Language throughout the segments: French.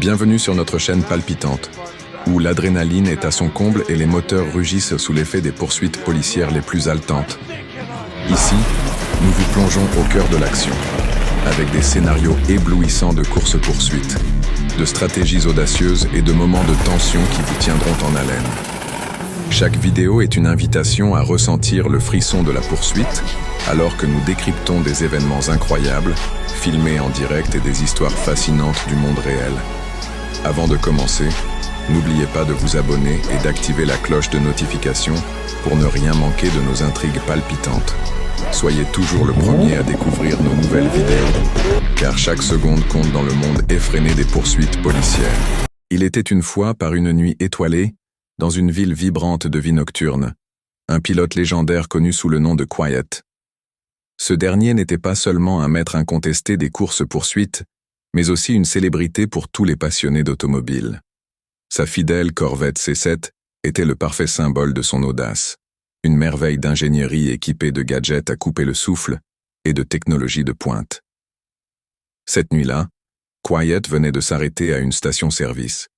Bienvenue sur notre chaîne palpitante, où l'adrénaline est à son comble et les moteurs rugissent sous l'effet des poursuites policières les plus haletantes. Ici, nous vous plongeons au cœur de l'action, avec des scénarios éblouissants de course-poursuite, de stratégies audacieuses et de moments de tension qui vous tiendront en haleine. Chaque vidéo est une invitation à ressentir le frisson de la poursuite, alors que nous décryptons des événements incroyables, filmés en direct et des histoires fascinantes du monde réel. Avant de commencer, n'oubliez pas de vous abonner et d'activer la cloche de notification pour ne rien manquer de nos intrigues palpitantes. Soyez toujours le premier à découvrir nos nouvelles vidéos, car chaque seconde compte dans le monde effréné des poursuites policières. Il était une fois, par une nuit étoilée, dans une ville vibrante de vie nocturne, un pilote légendaire connu sous le nom de Quiet. Ce dernier n'était pas seulement un maître incontesté des courses-poursuites, mais aussi une célébrité pour tous les passionnés d'automobile. Sa fidèle Corvette C7 était le parfait symbole de son audace, une merveille d'ingénierie équipée de gadgets à couper le souffle et de technologie de pointe. Cette nuit-là, Quiet venait de s'arrêter à une station-service,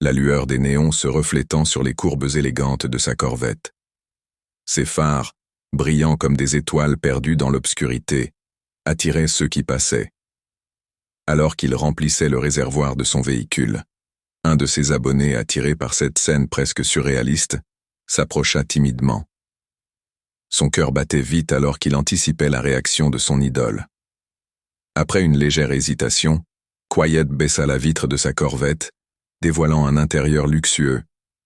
la lueur des néons se reflétant sur les courbes élégantes de sa Corvette. Ses phares, brillants comme des étoiles perdues dans l'obscurité, attiraient ceux qui passaient. Alors qu'il remplissait le réservoir de son véhicule, un de ses abonnés, attiré par cette scène presque surréaliste, s'approcha timidement. Son cœur battait vite alors qu'il anticipait la réaction de son idole. Après une légère hésitation, Quiet baissa la vitre de sa Corvette, dévoilant un intérieur luxueux,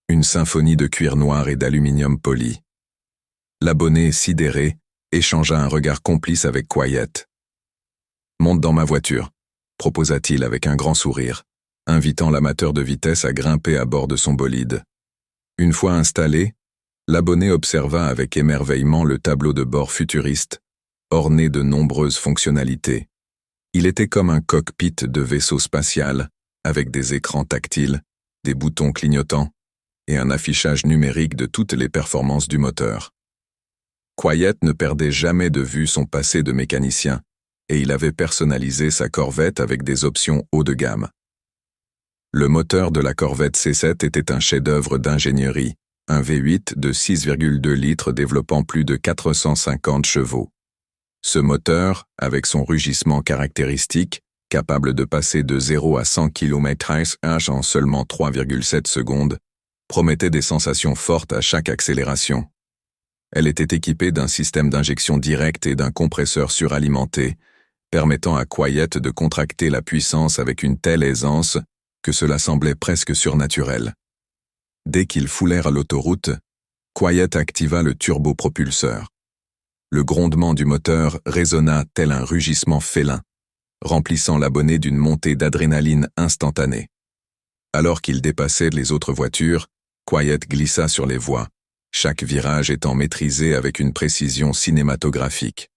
une symphonie de cuir noir et d'aluminium poli. L'abonné, sidéré, échangea un regard complice avec Quiet. « Monte dans ma voiture », proposa-t-il avec un grand sourire, invitant l'amateur de vitesse à grimper à bord de son bolide. Une fois installé, l'abonné observa avec émerveillement le tableau de bord futuriste, orné de nombreuses fonctionnalités. Il était comme un cockpit de vaisseau spatial, avec des écrans tactiles, des boutons clignotants et un affichage numérique de toutes les performances du moteur. Quiet ne perdait jamais de vue son passé de mécanicien, et il avait personnalisé sa Corvette avec des options haut de gamme. Le moteur de la Corvette C7 était un chef-d'œuvre d'ingénierie, un V8 de 6,2 litres développant plus de 450 chevaux. Ce moteur, avec son rugissement caractéristique, capable de passer de 0 à 100 km/h en seulement 3,7 secondes, promettait des sensations fortes à chaque accélération. Elle était équipée d'un système d'injection directe et d'un compresseur suralimenté, permettant à Quiet de contracter la puissance avec une telle aisance que cela semblait presque surnaturel. Dès qu'ils foulèrent à l'autoroute, Quiet activa le turbopropulseur. Le grondement du moteur résonna tel un rugissement félin, remplissant l'abonné d'une montée d'adrénaline instantanée. Alors qu'il dépassait les autres voitures, Quiet glissa sur les voies, chaque virage étant maîtrisé avec une précision cinématographique.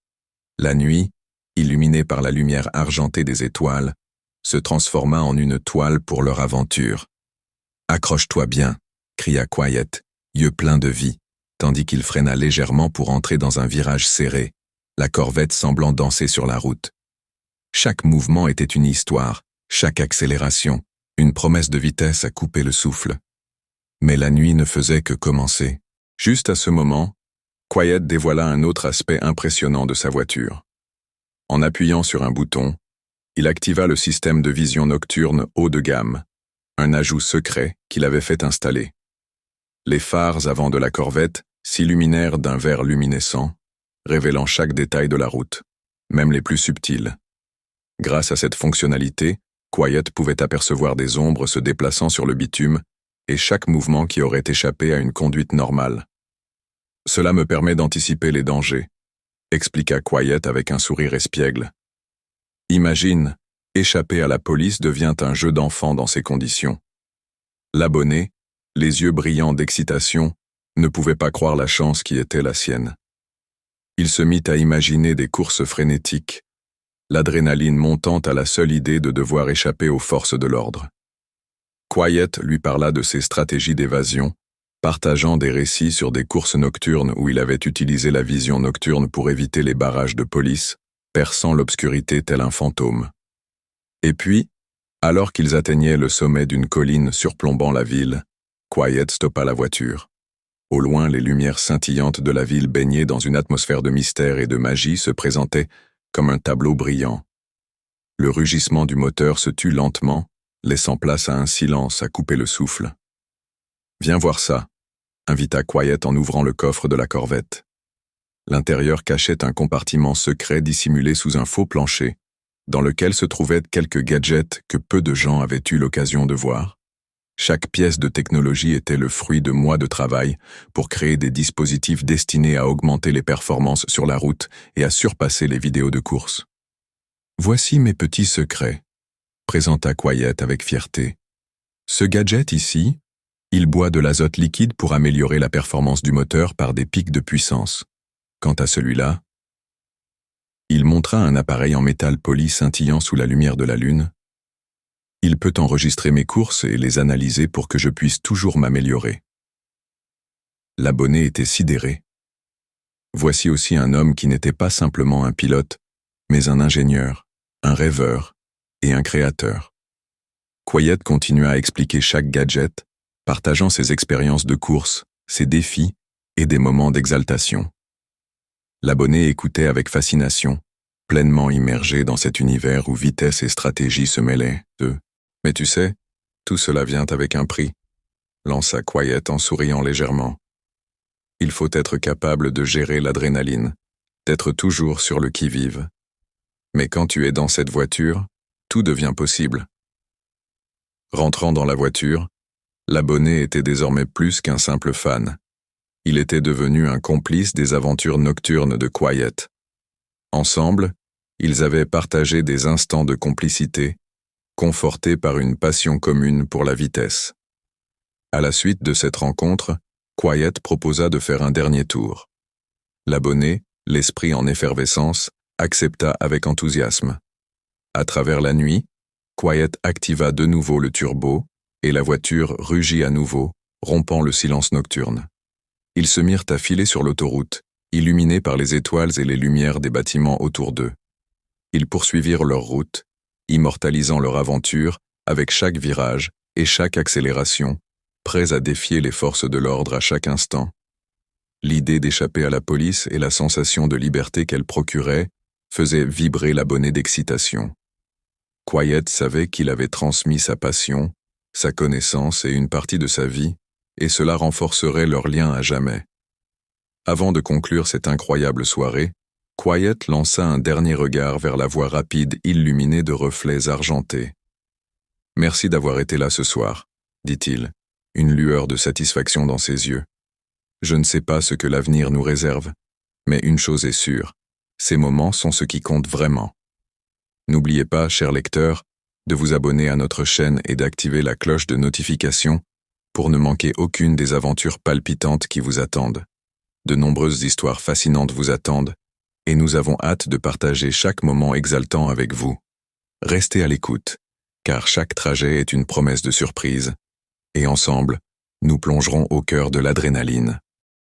La nuit, illuminée par la lumière argentée des étoiles, se transforma en une toile pour leur aventure. « Accroche-toi bien », cria Quiet, yeux pleins de vie, tandis qu'il freina légèrement pour entrer dans un virage serré, la Corvette semblant danser sur la route. Chaque mouvement était une histoire, chaque accélération, une promesse de vitesse à couper le souffle. Mais la nuit ne faisait que commencer. Juste à ce moment, Quiet dévoila un autre aspect impressionnant de sa voiture. En appuyant sur un bouton, il activa le système de vision nocturne haut de gamme, un ajout secret qu'il avait fait installer. Les phares avant de la Corvette s'illuminèrent d'un vert luminescent, révélant chaque détail de la route, même les plus subtils. Grâce à cette fonctionnalité, Quiet pouvait apercevoir des ombres se déplaçant sur le bitume et chaque mouvement qui aurait échappé à une conduite normale. « Cela me permet d'anticiper les dangers », expliqua Quiet avec un sourire espiègle. « Imagine, échapper à la police devient un jeu d'enfant dans ces conditions. » L'abonné, les yeux brillants d'excitation, ne pouvait pas croire la chance qui était la sienne. Il se mit à imaginer des courses frénétiques, l'adrénaline montant à la seule idée de devoir échapper aux forces de l'ordre. Quiet lui parla de ses stratégies d'évasion, partageant des récits sur des courses nocturnes où il avait utilisé la vision nocturne pour éviter les barrages de police, perçant l'obscurité tel un fantôme. Et puis, Alors qu'ils atteignaient le sommet d'une colline surplombant la ville, Quiet stoppa la voiture. Au loin, les lumières scintillantes de la ville baignées dans une atmosphère de mystère et de magie se présentaient comme un tableau brillant. Le rugissement du moteur se tut lentement, laissant place à un silence à couper le souffle. « Viens voir ça », invita Quiet en ouvrant le coffre de la Corvette. L'intérieur cachait un compartiment secret dissimulé sous un faux plancher, dans lequel se trouvaient quelques gadgets que peu de gens avaient eu l'occasion de voir. Chaque pièce de technologie était le fruit de mois de travail pour créer des dispositifs destinés à augmenter les performances sur la route et à surpasser les vidéos de course. « Voici mes petits secrets », présenta Quiet avec fierté. « Ce gadget ici, il boit de l'azote liquide pour améliorer la performance du moteur par des pics de puissance. Quant à celui-là, il montra un appareil en métal poli scintillant sous la lumière de la lune. Il peut enregistrer mes courses et les analyser pour que je puisse toujours m'améliorer. » L'abonné était sidéré. Voici aussi un homme qui n'était pas simplement un pilote, mais un ingénieur, un rêveur et un créateur. Quiet continua à expliquer chaque gadget, partageant ses expériences de course, ses défis et des moments d'exaltation. L'abonné écoutait avec fascination, pleinement immergé dans cet univers où vitesse et stratégie se mêlaient. « Mais tu sais, tout cela vient avec un prix », lança Quiet en souriant légèrement. « Il faut être capable de gérer l'adrénaline, d'être toujours sur le qui-vive. Mais quand tu es dans cette voiture, tout devient possible. » Rentrant dans la voiture, l'abonné était désormais plus qu'un simple fan. Il était devenu un complice des aventures nocturnes de Quiet. Ensemble, ils avaient partagé des instants de complicité, confortés par une passion commune pour la vitesse. À la suite de cette rencontre, Quiet proposa de faire un dernier tour. L'abonné, l'esprit en effervescence, accepta avec enthousiasme. À travers la nuit, Quiet activa de nouveau le turbo, et la voiture rugit à nouveau, rompant le silence nocturne. Ils se mirent à filer sur l'autoroute, illuminés par les étoiles et les lumières des bâtiments autour d'eux. Ils poursuivirent leur route, immortalisant leur aventure avec chaque virage et chaque accélération, prêts à défier les forces de l'ordre à chaque instant. L'idée d'échapper à la police et la sensation de liberté qu'elle procurait faisaient vibrer l'abonné d'excitation. Quiet savait qu'il avait transmis sa passion, sa connaissance et une partie de sa vie, et cela renforcerait leur lien à jamais. Avant de conclure cette incroyable soirée, Quiet lança un dernier regard vers la voie rapide illuminée de reflets argentés. « Merci d'avoir été là ce soir, » dit-il, une lueur de satisfaction dans ses yeux. « Je ne sais pas ce que l'avenir nous réserve, mais une chose est sûre, ces moments sont ce qui compte vraiment. N'oubliez pas, chers lecteurs, de vous abonner à notre chaîne et d'activer la cloche de notification pour ne manquer aucune des aventures palpitantes qui vous attendent. De nombreuses histoires fascinantes vous attendent, et nous avons hâte de partager chaque moment exaltant avec vous. Restez à l'écoute, car chaque trajet est une promesse de surprise, et ensemble, nous plongerons au cœur de l'adrénaline.